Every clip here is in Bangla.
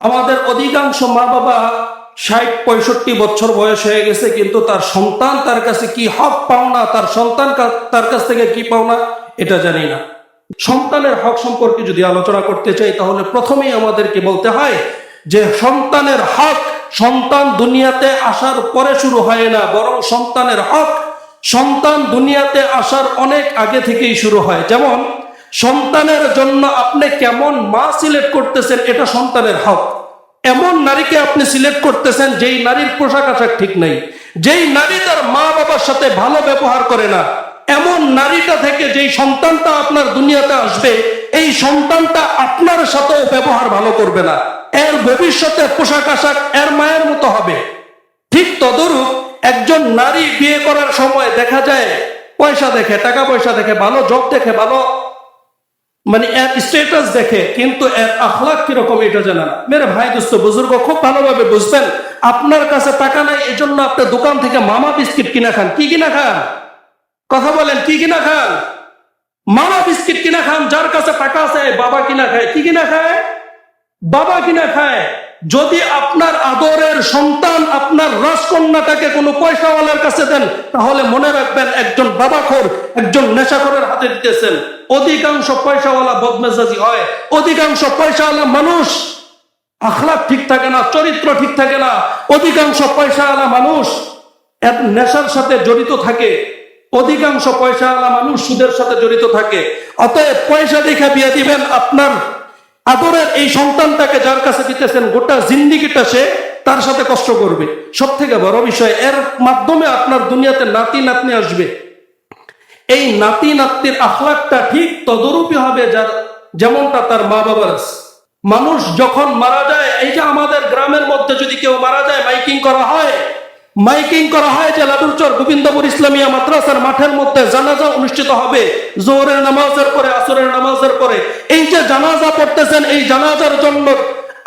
আমাদের অধিকাংশ মা বাবা ৬০-৬৫ বছর বয়স হয়ে গেছে, কিন্তু তার সন্তান তার কাছে কি হক পাওনা, তার সন্তান তার কাছ থেকে কি পাওনা এটা জানি না। সন্তানের হক সম্পর্কে যদি আলোচনা করতে চাই, তাহলে প্রথমেই আমাদেরকে বলতে হয় যে সন্তানের হক সন্তান দুনিয়াতে আসার পরে শুরু হয় না, বরং সন্তানের হক সন্তান দুনিয়াতে আসার অনেক আগে থেকেই শুরু হয়। যেমন সন্তানের জন্য আপনি কেমন মা সিলেক্ট করতেছেন, এটা সন্তানের হক। এমন নারীকে আপনি সিলেক্ট করতেছেন যেই নারীর পোশাক আশাক ঠিক নাই, যেই নারী তার মা বাবার সাথে ভালো ব্যবহার করে না, এমন নারীটা থেকে যেই সন্তানটা আপনার দুনিয়াতে আসবে, এই সন্তানটা আপনার সাথেও ব্যবহার ভালো করবে না, এর ভবিষ্যতে পোশাক আশাক এর মায়ের মতো হবে। ঠিক তদরূপ একজন নারী বিয়ে করার সময় দেখা যায় পয়সা দেখে, টাকা পয়সা দেখে, ভালো জব দেখে, ভালো মানে এর স্ট্যাটাস দেখে, কিন্তু এর আখলাক কিরকম এটা জানা না। মেরে ভাই দোস্ত বুজুর্গ খুব ভালোভাবে বুঝবেন, আপনার কাছে টাকা নাই এজন্য আপনি দোকান থেকে মামা বিস্কিট কিনা খান। কি কিনা খান? কথা বলেন, কি কিনা খান? মামা বিস্কিট কিনা খান। যার কাছে টাকা আছে বাবা কিনা খায়। কি কিনা খায়? বাবা কিনা খায়। যদি আপনার আদরের সন্তান আপনার রাজকন্যাটাকে কোনো পয়সাওয়ালার কাছে দেন, তাহলে মনে রাখবেন একজন বাবাখোর, একজন নেশাখোরের হাতে দিতেছেন। অধিকাংশ পয়সাওয়ালা বদমেজাজি হয়, অধিকাংশ পয়সাওয়ালা মানুষ আখলাক ঠিক থাকে না, চরিত্র ঠিক থাকে না, অধিকাংশ পয়সাওয়ালা মানুষ নেশার সাথে জড়িত থাকে, অধিকাংশ পয়সাওয়ালা মানুষ সুদের সাথে জড়িত থাকে। অতএব পয়সা দেখে বিয়ে দিবেন, আপনার আদরের এই সন্তানটাকে যার কাছে দিতেছেন গোটা জিন্দিগিটা সে তার সাথে কষ্ট করবে। সব থেকে বড় বিষয়, এর মাধ্যমে আপনার দুনিয়াতে নাতি নাতনি আসবে। এই নাতি নাতনির আখলাকটা ঠিক তদরূপই হবে যেমনটা তার মা বাবার আছে। মানুষ যখন মারা যায়, এই যে আমাদের গ্রামের মধ্যে যদি কেউ মারা যায়, মাইকিং করা হয় যে লাদুরচর গোবিন্দপুর ইসলামিয়া মাদ্রাসার মাঠের মধ্যে জানাজা অনুষ্ঠিত হবে জোহরের নামাজের পরে, আসরের নামাজের পরে। এই যে জানাজা পড়তেছেন, এই জানাজার জন্য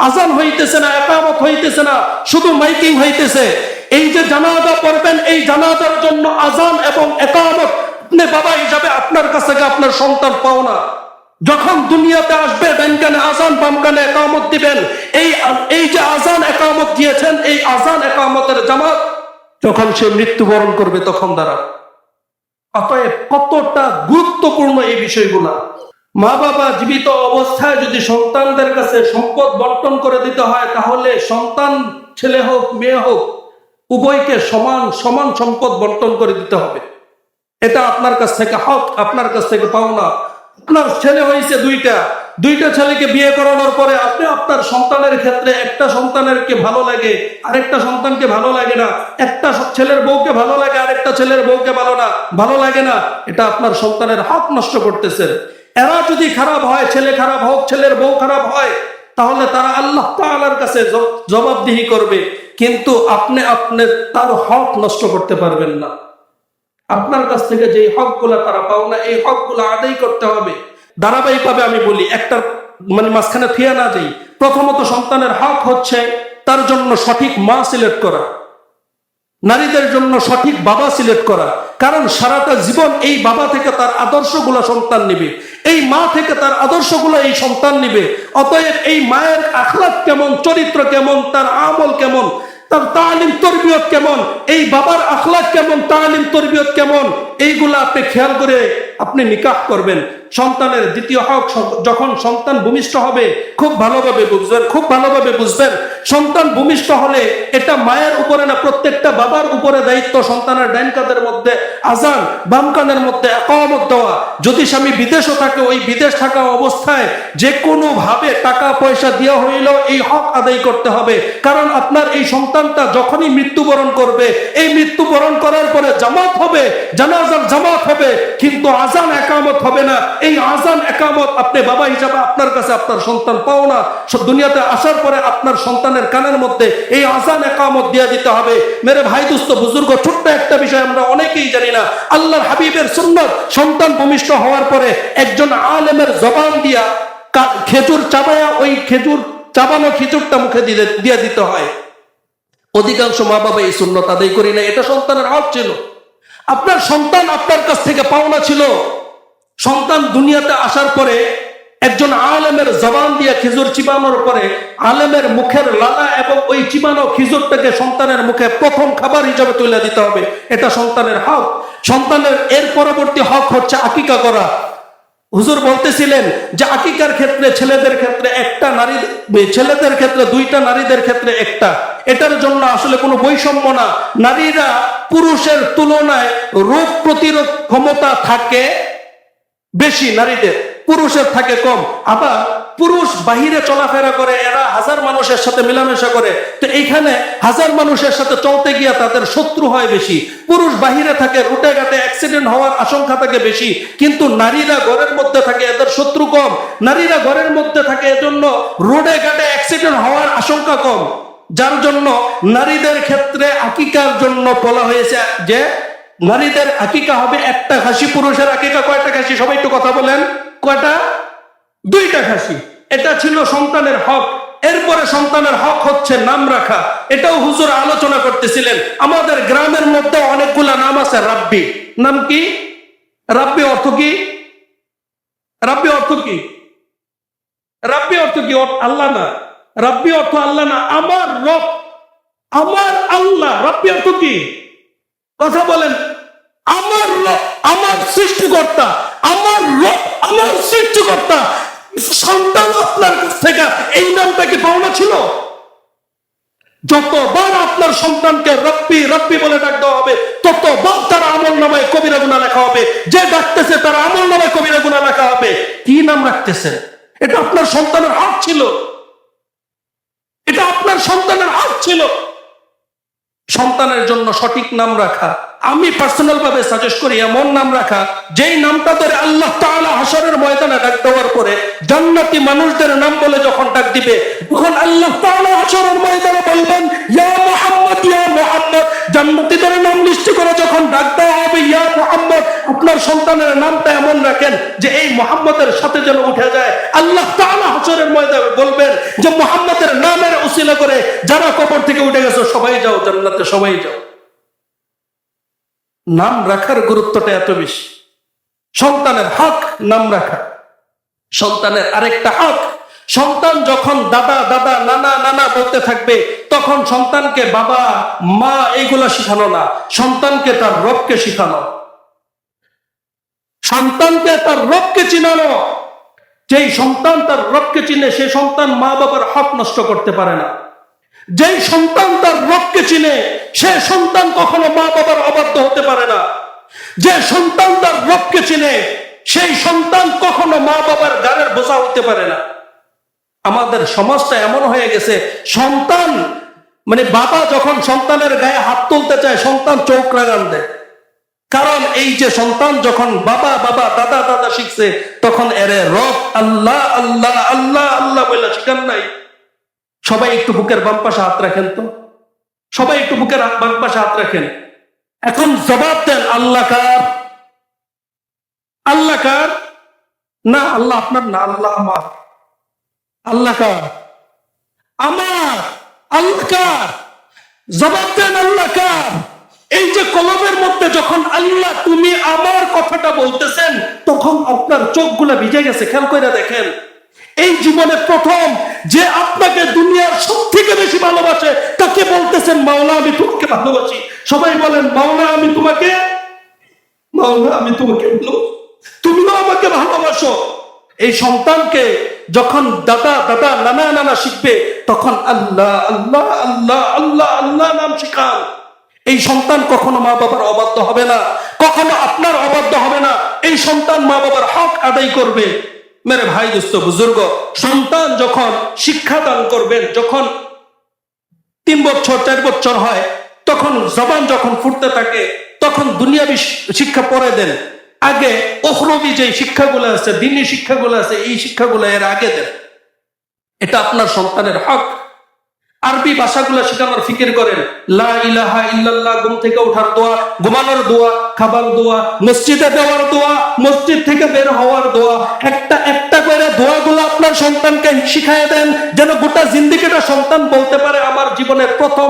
আজান হইতেছে না, ইকামত হইতেছে না, শুধু মাইকিং হইতেছে। এই যে জানাজা পড়বেন, এই জানাজার জন্য আজান এবং ইকামত আপনি বাবা হিসাবে আপনার কাছে আপনার সন্তান পাও না। যখন দুনিয়াতে আসবে, ডান কানে আজান বাম কানে ইকামত দিবেন। এই যে আজান ইকামত দিয়েছেন, এই আজান ইকামতের জামাত যখন সে মৃত্যুবরণ করবে তখন দ্বারা। অতএব কতটা গুরুত্বপূর্ণ এই বিষয়গুলা। মা বাবা জীবিত অবস্থায় যদি সন্তানদের কাছে সম্পদ বন্টন করে দিতে হয়, তাহলে সন্তান ছেলে হোক মেয়ে হোক উভয়কে সমান সমান সম্পদ বন্টন করে দিতে হবে। এটা আপনার কাছ থেকে হক, আপনার কাছ থেকে পাওনা। আপনার ছেলে হয়েছে দুইটা ছেলেকে বিয়ে করানোর পরে আপনি আপনার সন্তানের ক্ষেত্রে একটা সন্তানেরকে ভালো লাগে, আরেকটা সন্তানকে ভালো লাগে না, একটা ছেলের বউকে ভালো লাগে, আরেকটা ছেলের বউকে ভালো লাগে না, এটা আপনার সন্তানের হক নষ্ট করতেছেন। এরা যদি খারাপ হয়, ছেলে খারাপ হোক, ছেলের বউ খারাপ হয়, তাহলে তারা আল্লাহ তাআলার কাছে জবাবদিহি করবে, কিন্তু আপনি তার হক নষ্ট করতে পারবেন না। আপনার কাছ থেকে যে হকগুলা তারা পাও না, এই হকগুলা আদায় করতে হবে ধারাবাহিকভাবে। আমি বলি, একটা মাঝখানে থিয়া না যাই। প্রথমত সন্তানের হক হচ্ছে তার জন্য সঠিক মা সিলেক্ট করা, নারীদের জন্য সঠিক বাবা সিলেক্ট করা। কারণ সারাটা জীবন এই বাবা থেকে তার আদর্শগুলো সন্তান নিবে, এই মা থেকে তার আদর্শগুলো এই সন্তান নিবে। অতএব এই মায়ের আখলাক কেমন, চরিত্র কেমন, তার আমল কেমন, তার তালিম তরবিয়ত কেমন, এই বাবার আখলাক কেমন, তালিম তরবিয়ত কেমন, এইগুলা আপনি খেয়াল করে আপনি নিকাহ করবেন। সন্তানের দ্বিতীয় হক, যখন সন্তান ভূমিষ্ঠ হবে খুব ভালোভাবে বুঝবেন, সন্তান ভূমিষ্ঠ হলে এটা মায়ের উপরে না, প্রত্যেকটা বাবার উপরে দায়িত্ব সন্তানের ডান কানের মধ্যে আজান, বাম কানের মধ্যে ইকামত দেওয়া। যদি স্বামী বিদেশও থাকে, ওই বিদেশ থাকা অবস্থায় যে কোনো ভাবে টাকা পয়সা দেওয়া হইলেও এই হক আদায় করতে হবে। কারণ আপনার এই সন্তানটা যখনই মৃত্যুবরণ করবে, এই মৃত্যুবরণ করার পরে জামাত হবে, জানাজার জামাত হবে, কিন্তু আজান ইকামত হবে না। এই আজান ইকামত আপনি বাবা হিসাবে আপনার কাছে আপনার সন্তান পাও না। দুনিয়াতে আসার পরে আপনার সন্তানের কানের মধ্যে এই আজান ইকামত দিয়ে দিতে হবে। মেরে ভাই দোস্ত বুজুর্গ, ছোট্ট একটা বিষয় আমরা অনেকেই জানি না। আল্লাহর হাবিবের সুন্নাত, সন্তান ভূমিষ্ঠ হওয়ার পরে একজন আলেমের জবান দিয়া খেজুর চাবায়া, ওই চাবানো খেজুরটা মুখে দিয়ে দিতে হয়। অধিকাংশ মা বাবা এই সুন্নাত আদায় করি না। এটা সন্তানের হক ছিল, আপনার সন্তান আপনার কাছ থেকে পাওনা ছিল। সন্তান দুনিয়াতে আসার পরে একজন আলেমের জবান দিয়ে খেজুর চিবানোর পরে আলেমের মুখের লালা এবং ওই চিবানো খেজুরটাকে সন্তানের মুখে প্রথম খাবার হিসাবে তুলে দিতে হবে। এটা সন্তানের হক। সন্তানের এর পরবর্তী হক হচ্ছে আকিকা করা। হুজুর বলতেছিলেন যে আকিকার ক্ষেত্রে ছেলেদের ক্ষেত্রে একটা, নারী ছেলেদের ক্ষেত্রে দুইটা, নারীদের ক্ষেত্রে একটা। এটার জন্য আসলে কোনো বৈষম্য না। নারীরা পুরুষের তুলনায় রোগ প্রতিরোধ ক্ষমতা থাকে বেশি, নারীদের, পুরুষের থাকে কম। আবার পুরুষ বাহিরে চলাফেরা করে, এরা হাজার মানুষের সাথে মেলামেশা করে, তো এইখানে হাজার মানুষের সাথে চলতে গিয়ে তাদের শত্রু হয় বেশি। পুরুষ বাহিরে থাকে, রুটে ঘাটে অ্যাক্সিডেন্ট হওয়ার আশঙ্কা থাকে বেশি, কিন্তু নারীরা ঘরের মধ্যে থাকে, এদের শত্রু কম। নারীরা ঘরের মধ্যে থাকে, এজন্য রোডে ঘাটে অ্যাক্সিডেন্ট হওয়ার আশঙ্কা কম। যার জন্য নারীদের ক্ষেত্রে আকিকার জন্য বলা হয়েছে যে নারীদের আকিকা হবে একটা খাসি। পুরুষের আকিকা কয়টা খাসি? সবাই একটু কথা বলেন, কয়টা? দুইটা খাসি। এটা ছিল সন্তানের হক। এরপরে সন্তানের হক হচ্ছে নাম রাখা। এটাও হুজুর আলোচনা করতেছিলেন। আমাদের গ্রামের মধ্যে অনেকগুলা নাম আছে। রাব্বি নাম কি? রাব্বি অর্থ কি? রাব্বি অর্থ কি? রাব্বি অর্থ কি? আল্লাহ না। রাব্বি অর্থ আল্লাহ না, আমার রব, আমার আল্লাহ। রাব্বি অর্থ কি? কথা বলেন। আমার রব, আমার সৃষ্টিকর্তা, আমার রব, আমার সৃষ্টিকর্তা। সন্তান আপনার কাছ থেকে এই নামটা কি পাওনা ছিল? যতবার আপনার সন্তানকে রব্বি রব্বি বলে ডাক দেওয়া হবে, ততবার তার আমল নামায় কবিরা গুনাহ লেখা হবে। যে ডাকতেছে তার আমল নামায় কবিরা গুনাহ লেখা হবে। কি নাম রাখতেছে? এটা আপনার সন্তানের হক ছিল। এটা আপনার সন্তানের হক ছিল। সন্তানের জন্য সঠিক নাম রাখা। আমি পার্সোনাল ভাবে সাজেস্ট করি এমন নাম রাখা যেই নামটা ধরে আল্লাহ তাআলা হাশরের ময়দানে ডাক দেওয়ার পরে জান্নাতি মানুষদের নাম বলে যখন ডাক দিবে, তখন আল্লাহ তাআলা হাশরের ময়দানে বলবেন, ইয়া মুহাম্মদ, ইয়া মুহাম্মদ। জান্নাতীদের নাম লিস্ট করে যখন ডাক দেওয়া হবে, ইয়া মুহাম্মদ, আপনার সন্তানের নামটা এমন রাখেন যে এই মুহাম্মদের সাথে যেন উঠে যায়। আল্লাহ তাআলা হাশরের ময়দানে বলবেন যে মুহাম্মদের নামের উসিলা করে যারা কবর থেকে উঠে গেছে সবাই যাও জান্নাতে, সবাই যাও। নাম রাখার গুরুত্বটা এত বেশি। সন্তানের হক নাম রাখা। সন্তানের আরেকটা হক, সন্তান যখন দাদা দাদা নানা নানা বলতে থাকবে, তখন সন্তানকে বাবা মা এইগুলা শিখানো না, সন্তানকে তার রবকে শিখানো, সন্তানকে তার রবকে চিনানো। যেই সন্তান তার রবকে চিনে, সে সন্তান মা বাবার হক নষ্ট করতে পারে না। যেই সন্তান তার রবকে চিনে, সে সন্তান কখনো মা বাবার অবাধ্য হতে পারে না। যে সন্তান তার রবকে চিনে, সেই সন্তান কখনো মা বাবার গানের বোঝা হতে পারে না। আমাদের সমাজটা এমন হয়ে গেছে, সন্তান মানে বাবা যখন সন্তানের গায়ে হাত তুলতে চায়, সন্তান চোখ রাগান দেয়। কারণ এই যে সন্তান যখন বাবা বাবা দাদা দাদা শিখছে, তখন এরে রব আল্লাহ আল্লাহ আল্লাহ আল্লাহ বলে শিখান নাই। সবাই একটু বুকের বাম পাশে হাত রাখেন তো, সবাই একটু বুকের বাম পাশে হাত রাখেন। এখন জবাব দেন, আল্লাহ কার? আল্লাহ কার? না, আল্লাহ আপনার না, আল্লাহ আমার। আল্লাহ কার? আমার। আল্লাহ কার? জবাব দেন, আল্লাহ কার? এই যে কলমের মধ্যে যখন আল্লাহ তুমি আমার কথাটা বলতেছেন, তখন আপনার চোখগুলা ভিজে গেছে। খেয়াল করে দেখেন, এই জীবনে প্রথম যে আপনাকে দুনিয়ার সব থেকে বেশি ভালোবাসে, তাকে বলতেছেন মাওলা আমি তোমাকে ভালোবাসি। সবাই বলেন মাওলা আমি তোমাকে, মাওলা আমি তোমাকে ভালোবাসি, তুমিও আমাকে ভালোবাসো। এই সন্তানকে যখন দাদা দাদা নানা নানা শিখবে, তখন আল্লাহ আল্লাহ আল্লাহ আল্লাহ আল্লাহ নাম শিখান। এই সন্তান কখনো মা বাবার অবাধ্য হবে না, কখনো আপনার অবাধ্য হবে না। এই সন্তান মা বাবার হক আদায় করবে। মেরে ভাই দোস্ত বুজুর্গ, সন্তান যখন শিক্ষাদান করবেন, যখন 3 বছর 4 বছর হয়, তখন জবান যখন ফুটতে থাকে, তখন দুনিয়াবি শিক্ষা পরে দেন। আগে উখরবি যে শিক্ষাগুলো আছে, দ্বীনি শিক্ষাগুলো আছে, এই শিক্ষাগুলো এর আগে দেন। এটা আপনার সন্তানের হক। আরবি ভাষাগুলো শেখানোর ফিকির করেন। লা ইলাহা ইল্লাল্লাহ, ঘুম থেকে ওঠার দোয়া, ঘুমানোর দোয়া, খাবার দোয়া, মসজিদে দেওয়ার দোয়া, মসজিদ থেকে বের হওয়ার দোয়া, একটা একটা করে দোয়াগুলো আপনার সন্তানকে শিখায় দেন, যেন গোটা জিন্দেগিটা সন্তান বলতে পারে আমার জীবনের প্রথম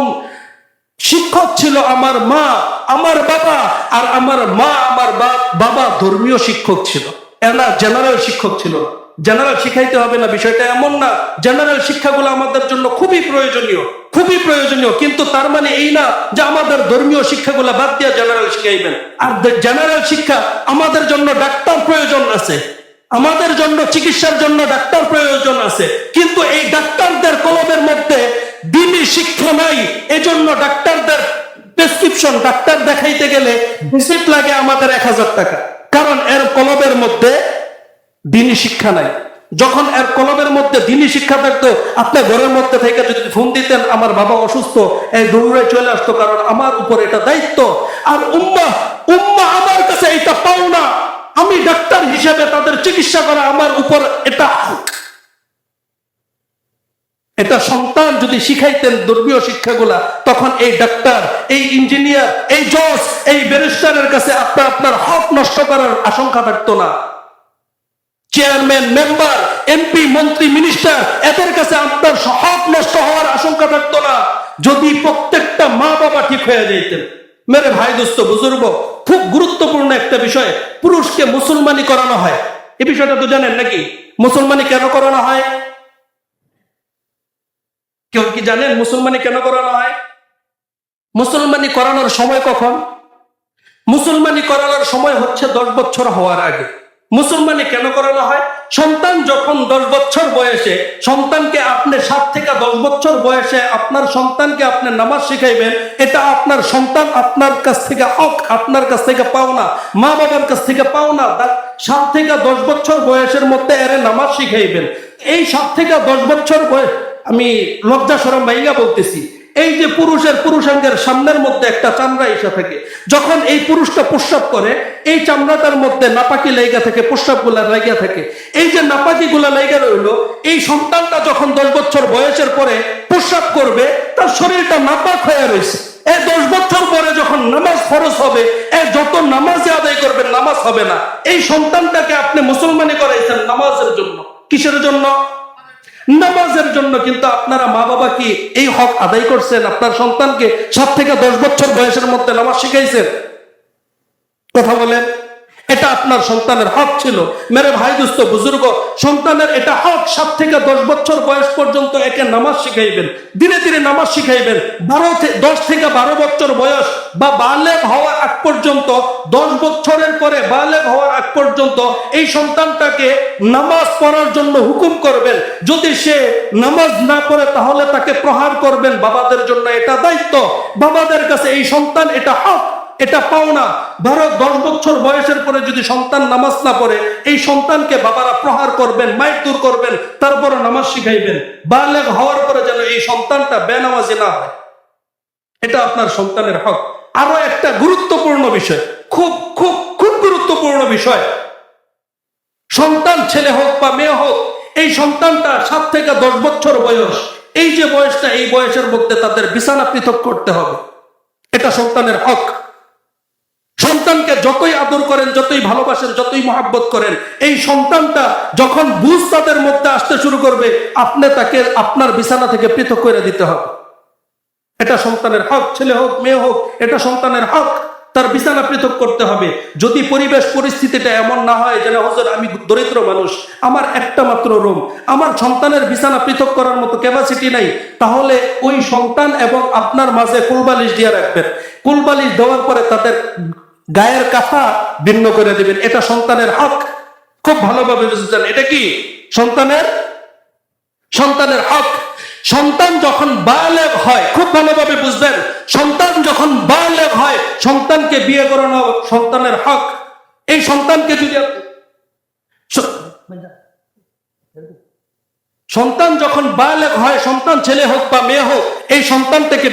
শিক্ষক ছিল আমার মা, আমার বাবা। আর আমার মা আমার বাবা ধর্মীয় শিক্ষক ছিল, এনা জেনারেল শিক্ষক ছিল না। জেনারেল শিখাইতে হবে না, বিষয়টা এমন না। জেনারেল শিক্ষাগুলো আমাদের জন্য খুবই প্রয়োজনীয়, খুবই প্রয়োজনীয়, কিন্তু তার মানে এই না যে আমাদের ধর্মীয় শিক্ষাগুলো বাদ দিয়ে জেনারেল শিখাইবেন। আর জেনারেল শিক্ষা, আমাদের জন্য ডাক্তার প্রয়োজন আছে, আমাদের জন্য চিকিৎসার জন্য ডাক্তার প্রয়োজন আছে, কিন্তু এই ডাক্তারদের কলমের মধ্যে দ্বীনি শিক্ষা নাই। এজন্য ডাক্তারদের প্রেসক্রিপশন, ডাক্তার দেখাইতে গেলে ভিজিট লাগে আমাদের 1000 টাকা, কারণ এর কলমের মধ্যে দ্বীনি শিক্ষা নাই। যখন এর কলমের মধ্যে দ্বীনি শিক্ষা থাকতো, আপনার ঘরের মধ্যে থেকে যদি ফোন দিতেন আমার বাবা অসুস্থ, এই দৌড়ে চলে আসতো, কারণ আমার উপর এটা দায়িত্ব। আর উম্মাহ আমার কাছে এটা পাও না, আমি ডাক্তার হিসেবে তাদের চিকিৎসা করা আমার উপর এটা হক। এটা সন্তান যদি শিখাইতেন ধর্মীয় শিক্ষাগুলা, তখন এই ডাক্তার, এই ইঞ্জিনিয়ার, এই জজ, এই ব্যারিস্টারের কাছে আপনার হক নষ্ট করার আশঙ্কা থাকতো না। চেয়ারম্যান, মেম্বার, এমপি, মন্ত্রী, মিনিস্টার, এদের কাছে আপনার হক নষ্ট হওয়ার আশঙ্কা থাকতো না, যদি প্রত্যেকটা মা বাবা ঠিক হয়ে যেতেন। মেরে ভাই, দোস্ত, বুজুর্গ, খুব গুরুত্বপূর্ণ একটা বিষয়, পুরুষকে মুসলমানি করানো হয়। এই বিষয়টা তো জানেন নাকি? মুসলমানি কেন করানো হয়? কেউ কি জানেন মুসলমানি কেন করানো হয়? মুসলমানি করানোর সময় কখন? মুসলমানি করানোর সময় হচ্ছে 10 বছর হওয়ার আগে। মুসলমানি কেন করানো হয়? সন্তান যখন 10 বছর বয়সে, সন্তানকে আপনি 7 থেকে 10 বছর বয়সে আপনার সন্তানকে আপনি নামাজ শিখাইবেন, এটা আপনার সন্তান আপনার কাছ থেকে হক, আপনার কাছ থেকে পাওনা, মা বাবার কাছ থেকে পাওনা। 7 থেকে 10 বছর বয়সের মধ্যে এর নামাজ শিখাইবেন। এই 7 থেকে 10 বছর বয়স, আমি লজ্জা শরম ভাইয়া বলতেছি, এই যে পুরুষাঙ্গের সামনের মধ্যে একটা চামড়া এসে থাকে, যখন এই পুরুষটা প্রস্রাব করে, এই চামড়াটার মধ্যে নাপাকি লাইগা থাকে, প্রস্রাব গুলা লাইগা থাকে। এই যে নাপাকি গুলা লাইগা রইলো, এই সন্তানটা যখন 10 বছর বয়সের পরে প্রস্রাব করবে, তার শরীরটা নাপাক হয়ে রয়েছে। এই 10 বছর পরে যখন নামাজ ফরজ হবে, যত নামাজে আদায় করবেন নামাজ হবে না। এই সন্তানটাকে আপনি মুসলমানি করাইছেন নামাজের জন্য। কিসের জন্য? নামাজের জন্য। কিন্তু আপনারা মা বাবা কি এই হক আদায় করছেন? আপনার সন্তানকে 7 থেকে 10 বছর বয়সের মধ্যে নামাজ শিখাইছেন? কথা বলেন। এটা আপনার সন্তানের হক ছিল। মেরে ভাই, দোস্ত, বুজুর্গ, সন্তানের এটা হক, 7 থেকে 10 বছর বয়স পর্যন্ত একে নামাজ শিখাইবেন, ধীরে ধীরে নামাজ শিখাইবেন। 10 থেকে 12 বছর বয়স বা বালেগ হওয়ার আগ পর্যন্ত, 10 বছরের পরে বালেগ হওয়ার আগ পর্যন্ত এই সন্তানটাকে নামাজ পড়ার জন্য হুকুম করবেন। যদি সে নামাজ না পড়ে তাহলে তাকে প্রহার করবেন। বাবাদের জন্য এটা দায়িত্ব, বাবাদের কাছে এই সন্তান এটা হক, এটা পাওনা। 10 বছর বয়সের পরে যদি সন্তান নামাজ না পড়ে, এই সন্তানকে বাবারা প্রহার করবেন, মারধর করবেন, তারপরে নামাজ শিখাইবেন। বালেগ হওয়ার পরে যেন এই সন্তানটা বেনামাজি না হয়, এটা আপনার সন্তানের হক। আরো একটা গুরুত্বপূর্ণ বিষয়, খুব খুব খুব গুরুত্বপূর্ণ বিষয়, সন্তান ছেলে হোক বা মেয়ে হোক, এই সন্তানটা 7 থেকে 10 বছর বয়স, এই যে বয়সটা, এই বয়সের মধ্যে তাদের বিছানা পৃথক করতে হবে। এটা সন্তানের হক। সন্তানকে যতই আদর করেন, যতই ভালোবাসেন, যতই মহাব্বত করেন, এই সন্তানটা যখন বুঝ তাদের মধ্যে আসতে শুরু করবে, আপনি তাকে আপনার বিছানা থেকে পৃথক করে দিতে হবে। এটা সন্তানের হক, ছেলে হোক মেয়ে হোক, এটা সন্তানের হক। তার বিছানা পৃথক করতে হবে। যদি পরিবেশ পরিস্থিতিটা এমন না হয় যে, হুজুর আমি দরিদ্র মানুষ, আমার একটা মাত্র রুম, আমার সন্তানের বিছানা পৃথক করার মতো ক্যাপাসিটি নাই, তাহলে ওই সন্তান এবং আপনার মাঝে কুলবালিশ দিয়ে রাখবেন। কুলবালিশ দেওয়ার পরে তাদের গায়ের কাফা ভিন্ন করে দিবেন। এটা সন্তানের হক। খুব ভালোভাবে বুঝছেন, এটা কি সন্তানের হক। সন্তান যখন বালেগ হয়, খুব ভালোভাবে বুঝবেন, সন্তান যখন বালেগ হয়, সন্তানকে বিয়ে করানো সন্তানের হক। এই সন্তানকে যদি সন্তান যখন বালেগ হয়, সন্তান ছেলে হোক বা মেয়ে হোক, এই সন্তানটাকে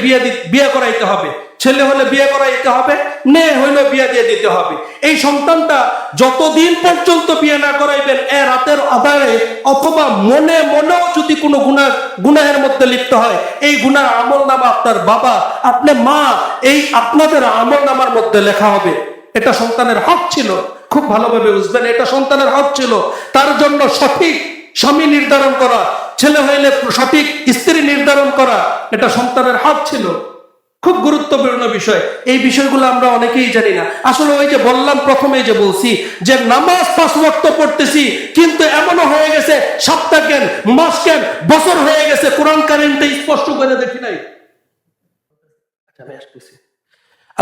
বিয়ে করাইতে হবে। ছেলে হলে বিয়ে করাইতে হবে, মেয়ে হইলে বিয়ে দিয়ে দিতে হবে। এই সন্তানটা যতদিন পর্যন্ত বিয়ে না করাইবেন, রাতের আধারে অথবা মনেও যদি কোনো গুনাহের মধ্যে লিপ্ত হয়, এই গুনার আমল নামা আপনার বাবা, আপনার মা, এই আপনাদের আমল নামার মধ্যে লেখা হবে। এটা সন্তানের হক ছিল। খুব ভালোভাবে বুঝবেন, এটা সন্তানের হক ছিল। তার জন্য সঠিক স্বামী নির্ধারণ করা, ছেলে হইলে সঠিক স্ত্রী নির্ধারণ করা, এটা সন্তানের হক ছিল। খুব গুরুত্বপূর্ণ বিষয়। এই বিষয়গুলো আমরা অনেকেই জানি না। আসলে ওই যে বললাম, প্রথমে যে বলছি যে নামাজ 5 ওয়াক্ত পড়তেছি, কিন্তু এমনও হয়ে গেছে সপ্তাহ কেন, মাস কেন, বছর হয়ে গেছে কোরআন কারিমটা স্পষ্ট করে দেখি নাই। আমি আসতেছি।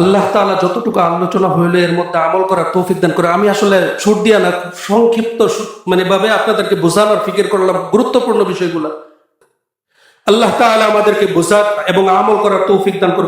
আল্লাহ তাআলা যতটুকু আলোচনা হইলে এর মধ্যে আমল করার তৌফিক দান করে। আমি আসলে সুর দিয়া না, সংক্ষিপ্ত ভাবে আপনাদেরকে বোঝানোর ফিকির করলাম গুরুত্বপূর্ণ বিষয়গুলো। আল্লাহ তাআলা আমাদেরকে বোঝার এবং আমল করার তৌফিক দান করে।